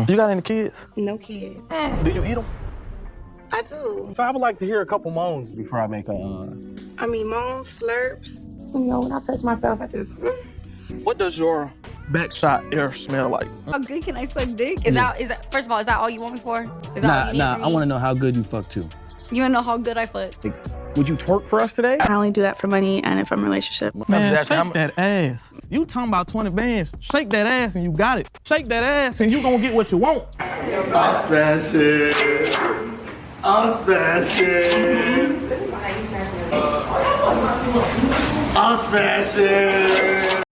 You got any kids? No kid. Do you eat them? I do. So I would like to hear a couple moans before I make a... moans, slurps. You know, when I touch myself, I just... What does your back shot air smell like? How good can I suck dick? Is that first of all, is that all you want me for? Is that all you need from me? I want to know how good you fuck too. You wanna know how good I fuck? Would you twerk for us today? I only do that for money and if I'm in a relationship. Man, shake that ass. You talking about 20 bands. Shake that ass and you got it. Shake that ass and you gonna get what you want. I'm smashing. I'm smashing. I'm smashing.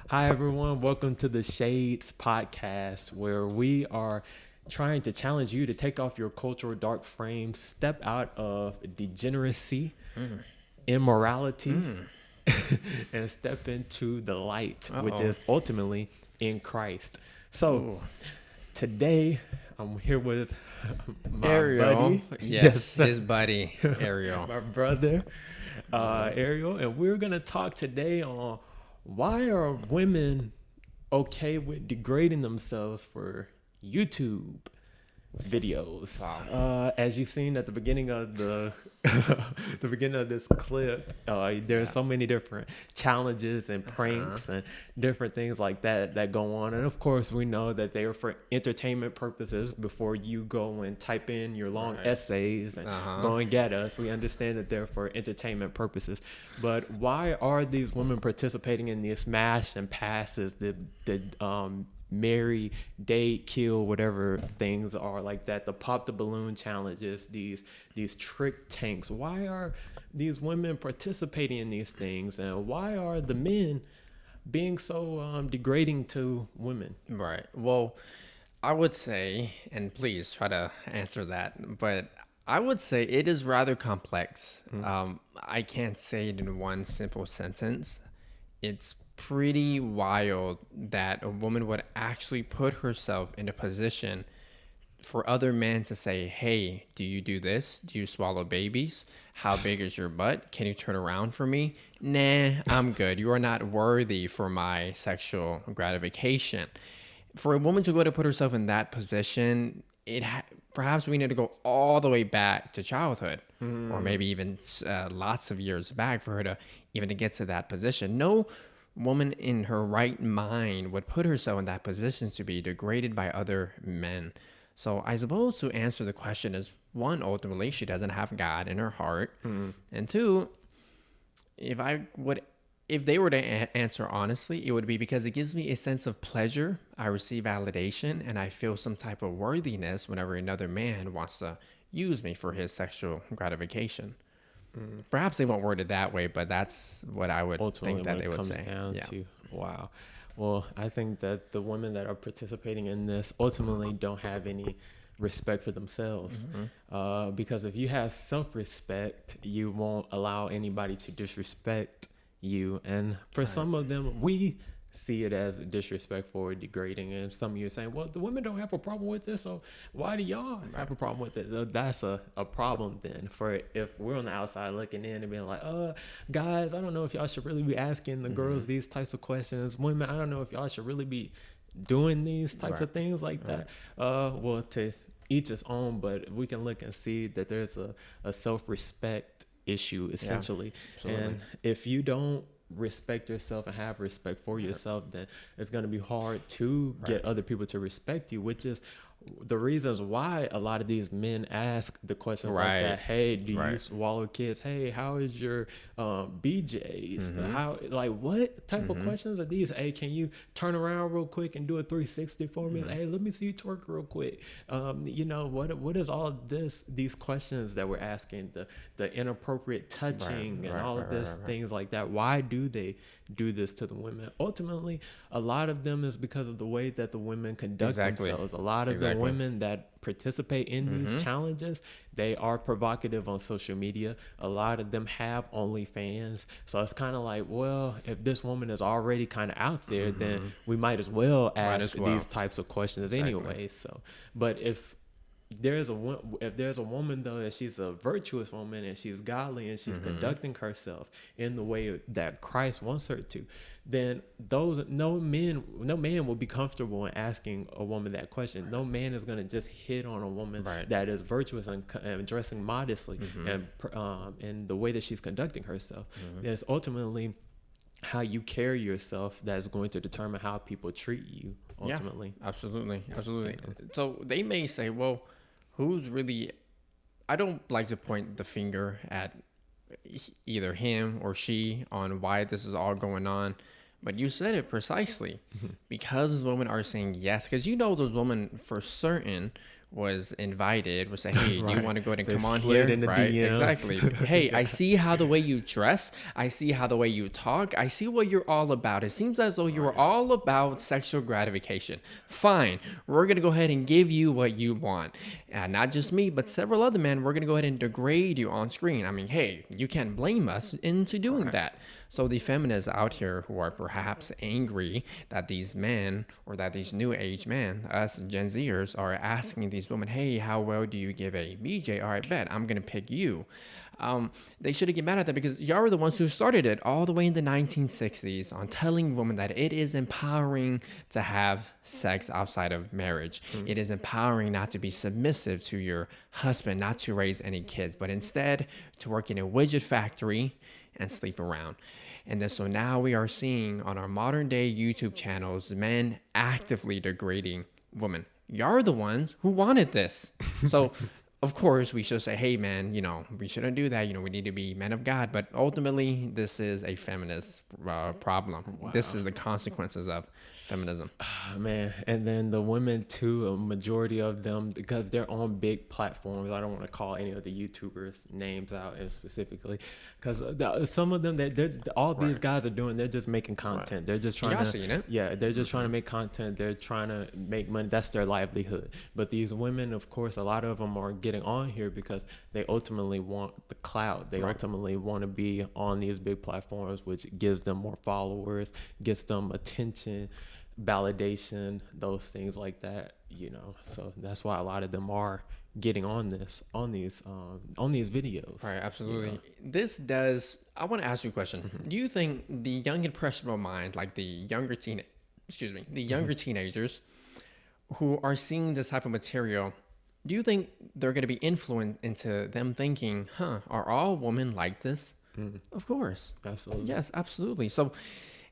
Hi everyone, welcome to the Shades podcast, where we are trying to challenge you to take off your cultural dark frame, step out of degeneracy, immorality, and step into the light, which is ultimately in Christ. So today I'm here with my Ariel. buddy. Yes, his buddy, Ariel. My brother, Ariel. And we're going to talk today on why are women okay with degrading themselves for YouTube videos. As you've seen at the beginning of the beginning of this clip, there's so many different challenges and pranks and different things like that go on, and of course we know that they are for entertainment purposes. Before you go and type in your long essays and go and get us, we understand that they're for entertainment purposes. But why are these women participating in these smash and passes, the marry, date, kill, whatever things are like that, the pop the balloon challenges, these trick tanks? Why are these women participating in these things, and why are the men being so degrading to women? Right. Well, I would say, and please try to answer that, but I would say it is rather complex. I can't say it in one simple sentence. It's pretty wild that a woman would actually put herself in a position for other men to say, hey, do you do this? Do you swallow babies? How big is your butt? Can you turn around for me? Nah, I'm good. You are not worthy for my sexual gratification. For a woman to go to put herself in that position, perhaps we need to go all the way back to childhood, or maybe even lots of years back for her to even to get to that position. No woman in her right mind would put herself in that position to be degraded by other men. So I suppose to answer the question is, one, ultimately she doesn't have God in her heart, and two, if they were to answer honestly, it would be because it gives me a sense of pleasure. I receive validation and I feel some type of worthiness whenever another man wants to use me for his sexual gratification. Perhaps they won't word it that way, but that's what I would think that they would say. Wow. Well, I think that the women that are participating in this ultimately don't have any respect for themselves, because if you have self-respect, you won't allow anybody to disrespect you. And for some of them, we see it as disrespectful or degrading, and some of you are saying, well, the women don't have a problem with this, so why do y'all have a problem with it? That's a problem then, for if we're on the outside looking in and being like, guys, I don't know if y'all should really be asking the girls these types of questions. Women, I don't know if y'all should really be doing these types of things like that. Well, to each his own, but we can look and see that there's a self-respect issue essentially. And if you don't respect yourself and have respect for yourself, then it's going to be hard to get other people to respect you, which is the reasons why a lot of these men ask the questions like that. Hey, do you swallow kids? Hey, how is your BJs? How, like, what type of questions are these? Hey, can you turn around real quick and do a 360 for me? Hey, let me see you twerk real quick. You know, what is all these questions that we're asking, the inappropriate touching and all of this things like that? Why do they do this to the women? Ultimately, a lot of them is because of the way that the women conduct themselves. A lot of the women that participate in these challenges, they are provocative on social media. A lot of them have OnlyFans. So it's kind of like, well, if this woman is already kind of out there, then we might as well ask these types of questions anyway. So, but if if there's a woman though that she's a virtuous woman and she's godly and she's conducting herself in the way that Christ wants her to, then no man will be comfortable in asking a woman that question. No man is going to just hit on a woman that is virtuous and dressing modestly and the way that she's conducting herself. It's ultimately how you carry yourself that is going to determine how people treat you ultimately. Yeah, absolutely. So they may say, well, who's really, I don't like to point the finger at either him or she on why this is all going on, but you said it precisely. Because those women are saying yes, because those women for certain was invited, was saying, hey, do you want to go ahead and come on here? Right, exactly. Hey, I see how the way you dress, I see how the way you talk, I see what you're all about. It seems as though you're all about sexual gratification. Fine, we're going to go ahead and give you what you want. And not just me, but several other men, we're going to go ahead and degrade you on screen. I mean, hey, you can't blame us into doing that. So the feminists out here who are perhaps angry that these men or that these new age men, us Gen Zers, are asking these women, hey, how well do you give a BJ? All right, bet, I'm going to pick you. They shouldn't get mad at that because y'all were the ones who started it all the way in the 1960s on telling women that it is empowering to have sex outside of marriage. It is empowering not to be submissive to your husband, not to raise any kids, but instead to work in a widget factory and sleep around. And then so now we are seeing on our modern day YouTube channels, men actively degrading women. Y'all are the ones who wanted this. So of course we should say, hey man, we shouldn't do that. We need to be men of God. But ultimately this is a feminist problem. Wow. This is the consequences of feminism. Man, and then the women too, a majority of them, because they're on big platforms. I don't want to call any of the YouTubers names out specifically, because some of them these guys are doing, they're just making content. They're just trying they're just trying to make content. They're trying to make money. That's their livelihood. But these women, of course, a lot of them are getting on here because they ultimately want the clout. They ultimately want to be on these big platforms, which gives them more followers, gets them attention, validation, those things like that, so that's why a lot of them are getting on these videos. Right, absolutely. I want to ask you a question. Do you think the young impressionable mind, like the younger teenagers who are seeing this type of material, do you think they're going to be influenced into them thinking, are all women like this? Of course. Absolutely. Yes, absolutely. So,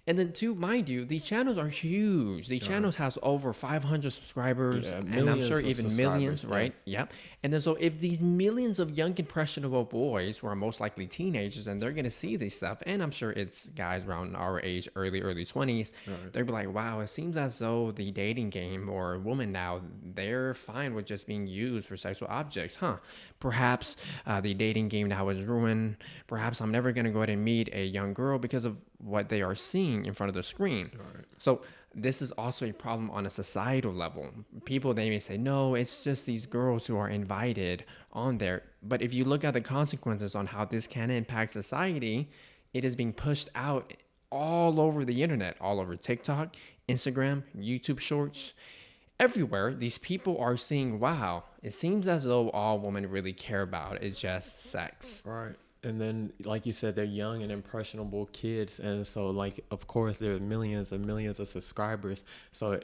and then too, mind you, these channels are huge. These channels has over 500 subscribers, and I'm sure even millions, right? Yep. And then so if these millions of young impressionable boys who are most likely teenagers and they're going to see this stuff, and I'm sure it's guys around our age, early 20s, they'll be like, wow, it seems as though the dating game or women now, they're fine with just being used for sexual objects. Perhaps the dating game now is ruined. Perhaps I'm never going to go ahead and meet a young girl because of what they are seeing in front of the screen. So this is also a problem on a societal level. People, they may say, no, it's just these girls who are invited on there. But if you look at the consequences on how this can impact society, it is being pushed out all over the internet, all over TikTok, Instagram, YouTube Shorts. Everywhere, these people are seeing, wow, it seems as though all women really care about is just sex. Right. And then, like you said, they're young and impressionable kids. And so, of course, there are millions and millions of subscribers. So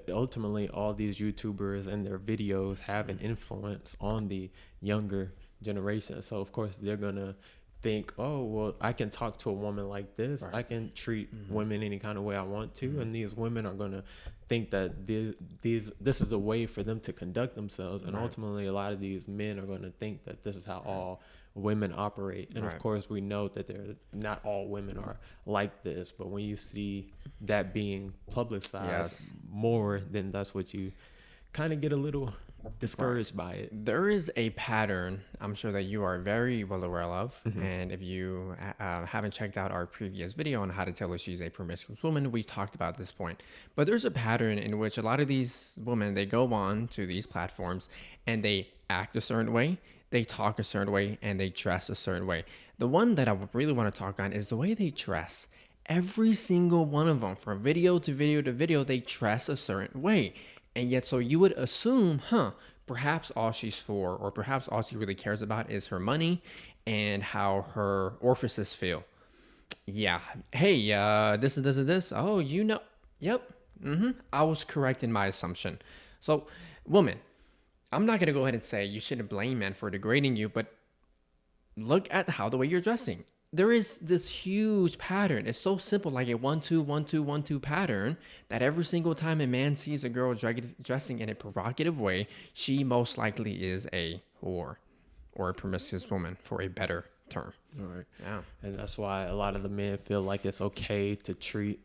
ultimately, all these YouTubers and their videos have an influence on the younger generation. So, of course, they're going to think, oh, well, I can talk to a woman like this. I can treat women any kind of way I want to. And these women are going to think that this is a way for them to conduct themselves. And ultimately, a lot of these men are going to think that this is how all women operate. And of course we know that not all women are like this, but when you see that being publicized more, then that's what you kind of get a little discouraged by it. There is a pattern I'm sure that you are very well aware of, and if you haven't checked out our previous video on how to tell if she's a promiscuous woman, we talked about this point. But there's a pattern in which a lot of these women, they go on to these platforms and they act a certain way, they talk a certain way, and they dress a certain way. The one that I really want to talk on is the way they dress. Every single one of them, from video to video to video, they dress a certain way. And yet, so you would assume, perhaps all she's for, or perhaps all she really cares about is her money and how her orifices feel. Yeah. Hey, this and this and this. Oh, you know. Yep. I was correct in my assumption. So, woman, I'm not going to go ahead and say you shouldn't blame men for degrading you, but look at the way you're dressing. There is this huge pattern. It's so simple, like a 1-2, 1-2, 1-2 pattern, that every single time a man sees a girl dressing in a provocative way, she most likely is a whore or a promiscuous woman, for a better term. All right. Yeah. And that's why a lot of the men feel like it's okay to treat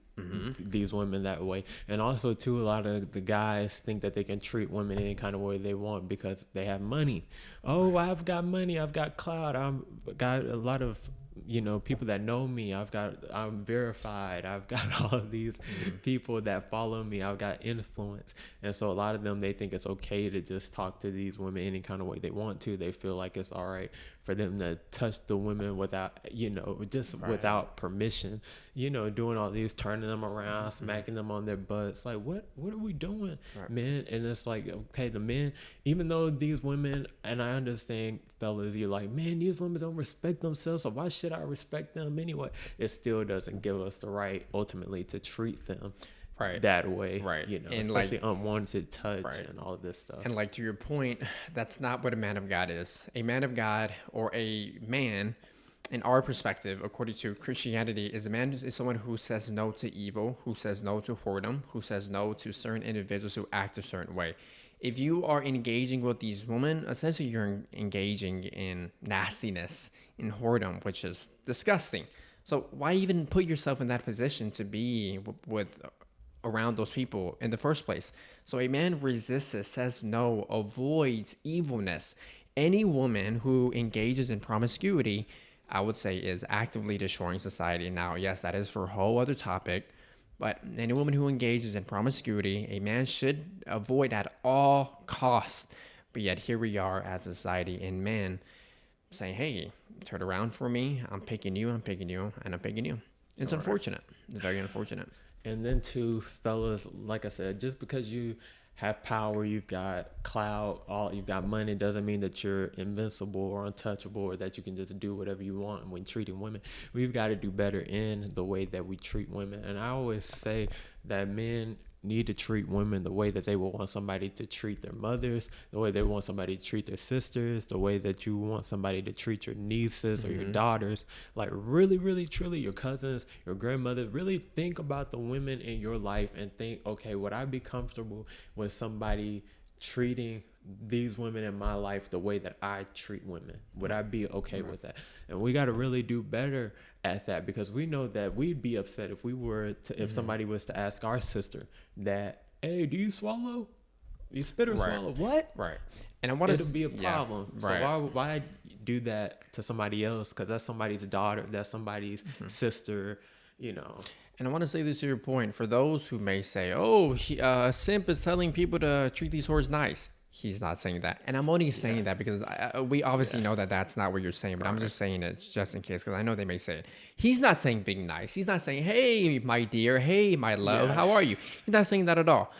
these women that way. And also, too, a lot of the guys think that they can treat women any kind of way they want because they have money. Oh, I've got money. I've got clout. I've got a lot of, people that know me. I'm verified. I've got all of these people that follow me. I've got influence. And so a lot of them, they think it's okay to just talk to these women any kind of way they want to. They feel like it's all right for them to touch the women without, without permission, doing all these, turning them around, smacking them on their butts. Like, what are we doing, man? And it's like, okay, the men, even though these women, and I understand, fellas, you're like, man, these women don't respect themselves, so why should I respect them anyway? It still doesn't give us the right, ultimately, to treat them that way, and especially unwanted touch and all of this stuff. And like, to your point, that's not what a man of God is. A man of God, or a man, in our perspective, according to Christianity, is someone who says no to evil, who says no to whoredom, who says no to certain individuals who act a certain way. If you are engaging with these women, essentially you're engaging in nastiness, in whoredom, which is disgusting. So why even put yourself in that position to be with around those people in the first place? So a man resists it, says no, avoids evilness. Any woman who engages in promiscuity, I would say, is actively destroying society. Now, yes, that is for a whole other topic, but any woman who engages in promiscuity, a man should avoid at all costs. But yet here we are as a society, and men saying, hey, turn around for me. I'm picking you, and I'm picking you. It's unfortunate. It's very unfortunate. And then, too, fellas, like I said, just because you have power, you've got clout, you've got money, doesn't mean that you're invincible or untouchable, or that you can just do whatever you want when treating women. We've got to do better in the way that we treat women. And I always say that men need to treat women the way that they would want somebody to treat their mothers, the way they want somebody to treat their sisters, the way that you want somebody to treat your nieces or your daughters. Like, really, really, truly, your cousins, your grandmother. Really think about the women in your life and think, okay, would I be comfortable with somebody treating these women in my life the way that I treat women? Would I be okay with that? And we got to really do better at that, because we know that we'd be upset if we were to, if somebody was to ask our sister that, hey, do you swallow? You spit or swallow? What? Right. And I want it'll be a problem. So why do that to somebody else? Because that's somebody's daughter, that's somebody's sister, And I want to say this to your point, for those who may say, oh, simp is telling people to treat these whores nice. He's not saying that. And I'm only saying that because we obviously know that that's not what you're saying, but I'm just saying it just in case, because I know they may say it. He's not saying being nice. He's not saying, hey, my dear, hey, my love, how are you? He's not saying that at all.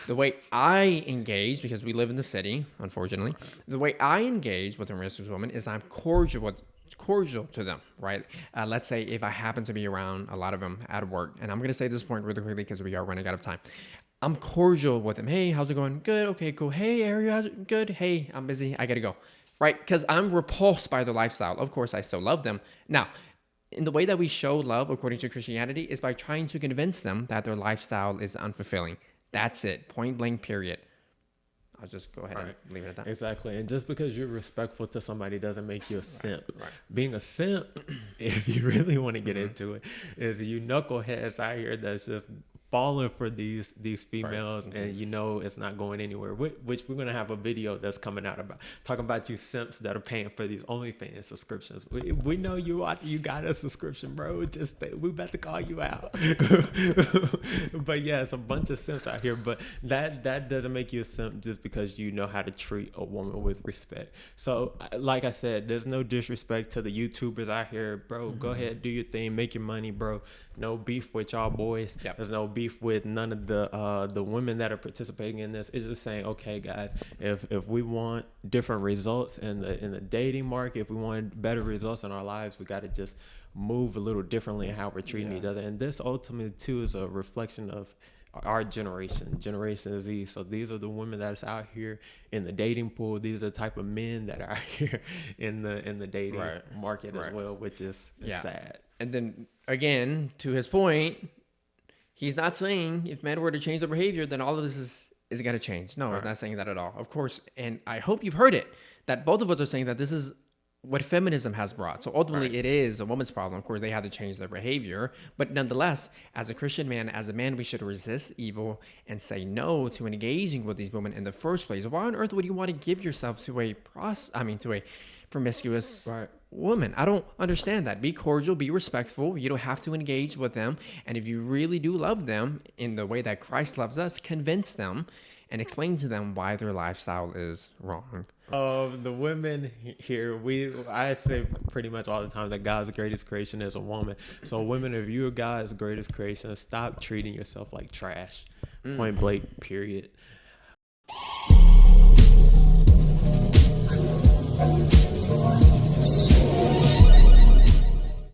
The way I engage, because we live in the city, unfortunately, the way I engage with a promiscuous woman is I'm cordial to them, right? Let's say if I happen to be around a lot of them at work, and I'm going to say this point really quickly because we are running out of time. I'm cordial with them. Hey, how's it going? Good. Okay, cool. Hey, Ariel, how's it? Good. Hey, I'm busy. I got to go. Right? Because I'm repulsed by their lifestyle. Of course, I still love them. Now, in the way that we show love, according to Christianity, is by trying to convince them that their lifestyle is unfulfilling. That's it. Point blank, period. I'll just go ahead and leave it at that. Exactly. And just because you're respectful to somebody doesn't make you a simp. Being a simp, if you really want to get into it, is you knuckleheads out here that's just falling for these females, and it's not going anywhere, which we're going to have a video that's coming out about talking about you simps that are paying for these OnlyFans subscriptions. We know you got a subscription, bro. We about to call you out. But yeah, it's a bunch of simps out here, but that doesn't make you a simp just because you know how to treat a woman with respect. So like I said, there's no disrespect to the YouTubers out here, bro. Go ahead, do your thing, make your money, bro. No beef with y'all boys. There's no beef beef with none of the women that are participating in this. It's just saying, okay, guys, if we want different results in the dating market, if we want better results in our lives, we got to just move a little differently in how we're treating each other. And this ultimately too is a reflection of our Generation Z. So these are the women that's out here in the dating pool. These are the type of men that are out here in the dating market as well, which is sad. And then again, to his point, he's not saying if men were to change their behavior, then all of this is going to change. No, I'm not saying that at all. Of course, and I hope you've heard it, that both of us are saying that this is what feminism has brought. So ultimately it is a woman's problem. Of course, they have to change their behavior. But nonetheless, as a Christian man, as a man, we should resist evil and say no to engaging with these women in the first place. Why on earth would you want to give yourself to a promiscuous woman? I don't understand that. Be cordial, be respectful. You don't have to engage with them. And if you really do love them in the way that Christ loves us, convince them and explain to them why their lifestyle is wrong. The women here, I say pretty much all the time that God's greatest creation is a woman. So women, if you're God's greatest creation, stop treating yourself like trash. Point blank, period.